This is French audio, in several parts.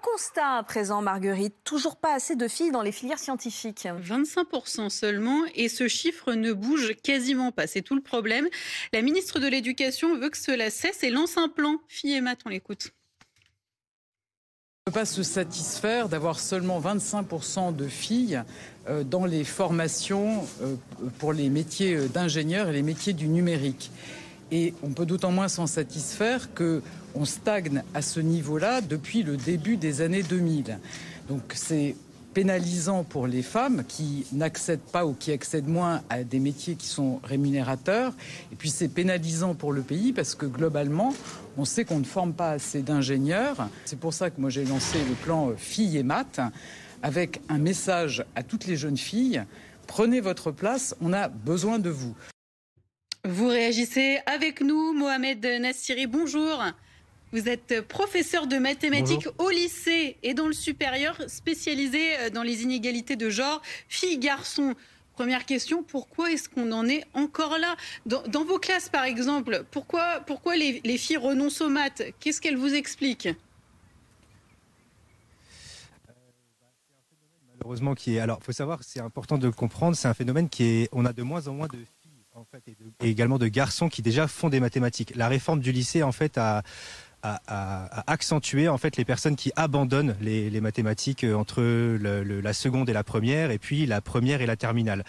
constat à présent, Marguerite. Toujours pas assez de filles dans les filières scientifiques. 25% seulement, et ce chiffre ne bouge quasiment pas. C'est tout le problème. La ministre de l'Éducation veut que cela cesse et lance un plan filles et maths. On l'écoute. On ne peut pas se satisfaire d'avoir seulement 25% de filles dans les formations pour les métiers d'ingénieur et les métiers du numérique. Et on peut d'autant moins s'en satisfaire qu'on stagne à ce niveau-là depuis le début des années 2000. Donc c'est pénalisant pour les femmes qui n'accèdent pas ou qui accèdent moins à des métiers qui sont rémunérateurs. Et puis c'est pénalisant pour le pays parce que globalement, on sait qu'on ne forme pas assez d'ingénieurs. C'est pour ça que moi j'ai lancé le plan filles et maths avec un message à toutes les jeunes filles. Prenez votre place, on a besoin de vous. Vous réagissez avec nous, Mohamed Nassiri, bonjour. Vous êtes professeur de mathématiques au lycée et dans le supérieur, spécialisé dans les inégalités de genre, filles-garçons. Première question, pourquoi est-ce qu'on en est encore là ? Dans vos classes, par exemple, pourquoi les filles renoncent aux maths ? Qu'est-ce qu'elles vous expliquent ? Malheureusement, alors, faut savoir, c'est important de le comprendre, c'est un phénomène on a de moins en moins de filles, en fait, et également de garçons qui déjà font des mathématiques. La réforme du lycée, en fait, a accentuer en fait les personnes qui abandonnent les mathématiques entre la seconde et la première, et puis la première et la terminale.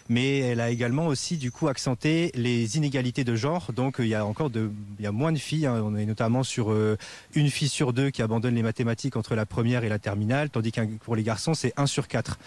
Mais elle a également aussi du coup accentué les inégalités de genre. Donc il y a moins de filles, hein. On est notamment sur une fille sur deux qui abandonne les mathématiques entre la première et la terminale, tandis que pour les garçons c'est 1 sur 4.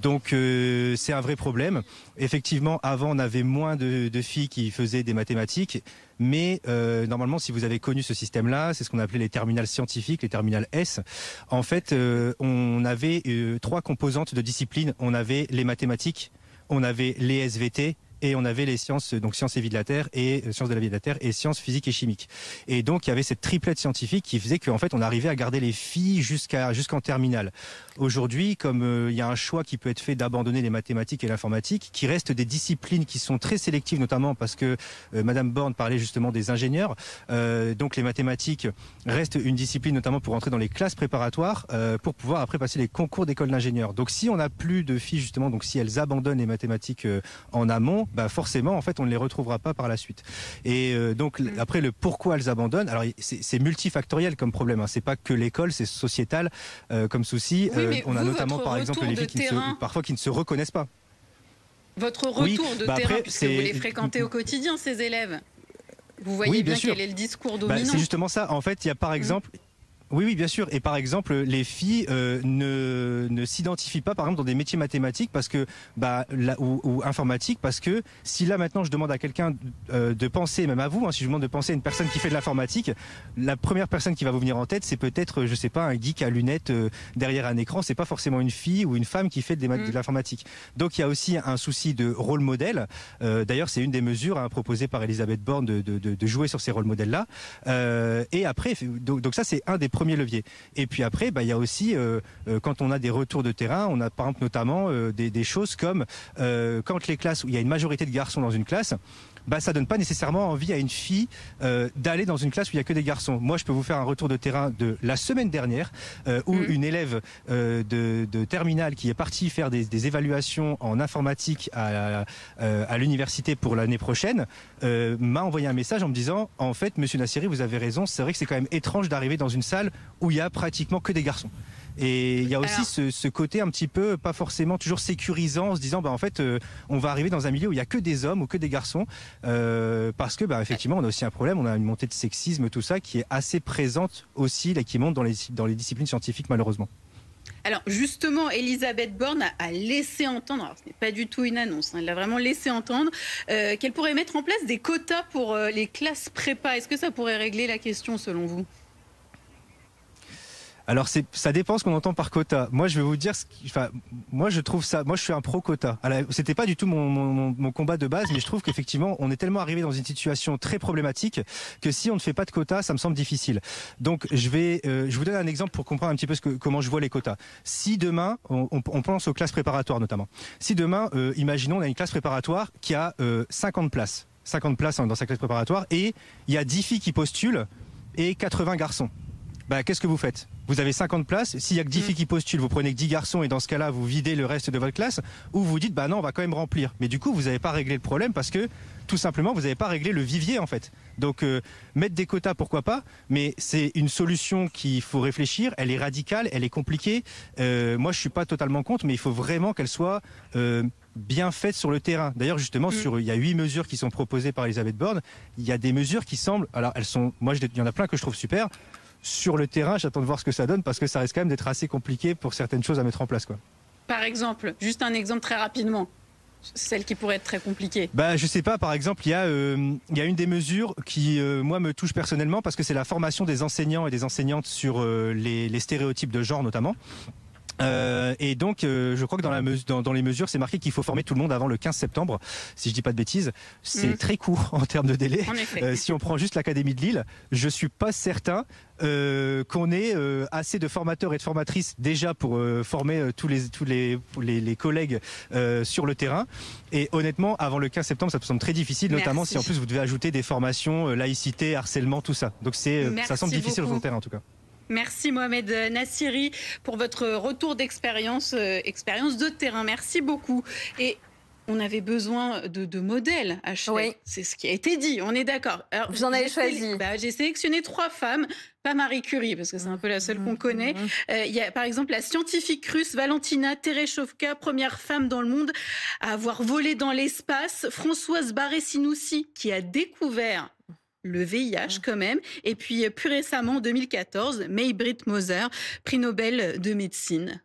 Donc c'est un vrai problème. Effectivement, avant on avait moins de filles qui faisaient des mathématiques, mais normalement si vous avez connu ce système-là, c'est ce qu'on appelait les terminales scientifiques, les terminales S. En fait, on avait 3 composantes de discipline. On avait les mathématiques, on avait les SVT, et on avait les sciences, donc sciences et vie de la Terre et sciences de la vie de la Terre et sciences physiques et chimiques. Et donc il y avait cette triplette scientifique qui faisait qu'en fait on arrivait à garder les filles jusqu'en terminale. Aujourd'hui, comme il y a un choix qui peut être fait d'abandonner les mathématiques et l'informatique, qui restent des disciplines qui sont très sélectives, notamment parce que Madame Borne parlait justement des ingénieurs. Donc les mathématiques restent une discipline notamment pour entrer dans les classes préparatoires pour pouvoir après passer les concours d'école d'ingénieurs. Donc si on n'a plus de filles justement, donc si elles abandonnent les mathématiques en amont, forcément en fait on ne les retrouvera pas par la suite. Et donc après le pourquoi elles abandonnent, alors c'est multifactoriel comme problème, hein. C'est pas que l'école, c'est sociétal comme souci. On a notamment par exemple les filles parfois qui ne se reconnaissent pas. Votre retour de terrain, après, puisque vous les fréquentez au quotidien, ces élèves. Vous voyez bien quel est le discours dominant. C'est justement ça. En fait, il y a par exemple... Oui, bien sûr. Et par exemple, les filles ne s'identifient pas, par exemple, dans des métiers mathématiques ou informatiques, parce que si là maintenant je demande à quelqu'un de penser, même à vous, hein, si je vous demande de penser à une personne qui fait de l'informatique, la première personne qui va vous venir en tête, c'est peut-être, je sais pas, un geek à lunettes derrière un écran. C'est pas forcément une fille ou une femme qui fait de l'informatique. Donc il y a aussi un souci de rôle modèle. D'ailleurs, c'est une des mesures proposées par Elisabeth Borne de jouer sur ces rôles modèles-là. Et après, donc ça c'est un des premiers leviers. Et puis après, il y a aussi, quand on a des retours de terrain, on a par exemple notamment des choses comme quand les classes où il y a une majorité de garçons dans une classe, ça donne pas nécessairement envie à une fille d'aller dans une classe où il y a que des garçons. Moi, je peux vous faire un retour de terrain de la semaine dernière où une élève de terminale qui est partie faire des évaluations en informatique à l'université pour l'année prochaine m'a envoyé un message en me disant en fait, Monsieur Nassiri, vous avez raison, c'est vrai que c'est quand même étrange d'arriver dans une salle où il y a pratiquement que des garçons. Et il y a aussi ce côté un petit peu pas forcément toujours sécurisant en se disant en fait on va arriver dans un milieu où il y a que des hommes ou que des garçons parce que effectivement on a aussi un problème, on a une montée de sexisme, tout ça qui est assez présente aussi et qui monte dans les disciplines scientifiques malheureusement. Alors justement, Elisabeth Borne a laissé entendre, alors ce n'est pas du tout une annonce, elle l'a vraiment laissé entendre, qu'elle pourrait mettre en place des quotas pour les classes prépa. Est-ce que ça pourrait régler la question selon vous ? Alors ça dépend ce qu'on entend par quota. Moi je vais vous dire, moi je trouve ça, moi je suis un pro quota. C'était pas du tout mon combat de base, mais je trouve qu'effectivement on est tellement arrivé dans une situation très problématique que si on ne fait pas de quota, ça me semble difficile. Donc je vous donne un exemple pour comprendre un petit peu comment je vois les quotas. Si demain on pense aux classes préparatoires notamment. Si demain, imaginons on a une classe préparatoire qui a 50 places dans sa classe préparatoire et il y a 10 filles qui postulent et 80 garçons. bah, qu'est-ce que vous faites? Vous avez 50 places, s'il y a que 10 filles qui postulent, vous prenez que 10 garçons et dans ce cas-là, vous videz le reste de votre classe, ou vous dites, bah non, on va quand même remplir. Mais du coup, vous n'avez pas réglé le problème parce que, tout simplement, vous n'avez pas réglé le vivier, en fait. Donc, mettre des quotas, pourquoi pas, mais c'est une solution qu'il faut réfléchir, elle est radicale, elle est compliquée. Moi, je suis pas totalement contre, mais il faut vraiment qu'elle soit bien faite sur le terrain. D'ailleurs, justement, il y a 8 mesures qui sont proposées par Elisabeth Borne. Il y a des mesures qui semblent, alors elles sont, moi, il y en a plein que je trouve super. Sur le terrain, j'attends de voir ce que ça donne parce que ça risque quand même d'être assez compliqué pour certaines choses à mettre en place, quoi. Par exemple, juste un exemple très rapidement, celle qui pourrait être très compliquée. Bah, je sais pas, par exemple, il y a une des mesures qui, moi, me touche personnellement parce que c'est la formation des enseignants et des enseignantes sur les stéréotypes de genre, notamment. Et donc, je crois que dans les mesures, c'est marqué qu'il faut former tout le monde avant le 15 septembre, si je dis pas de bêtises. C'est très court en termes de délai. En effet. Si on prend juste l'Académie de Lille, je suis pas certain qu'on ait assez de formateurs et de formatrices déjà pour former tous les collègues sur le terrain. Et honnêtement, avant le 15 septembre, ça me semble très difficile, notamment si en plus vous devez ajouter des formations, laïcité, harcèlement, tout ça. Donc ça semble difficile sur le terrain en tout cas. Merci Mohamed Nassiri pour votre retour d'expérience expérience de terrain. Merci beaucoup. Et on avait besoin de modèles, Ashley. Oui. C'est ce qui a été dit, on est d'accord. Vous en avez choisi. J'ai sélectionné 3 femmes, pas Marie Curie, parce que c'est un peu la seule qu'on connaît. Il y a par exemple la scientifique russe Valentina Tereshkovka, première femme dans le monde à avoir volé dans l'espace. Françoise Barré-Sinoussi, qui a découvert le VIH quand même. Et puis plus récemment, en 2014, May-Britt Moser, prix Nobel de médecine.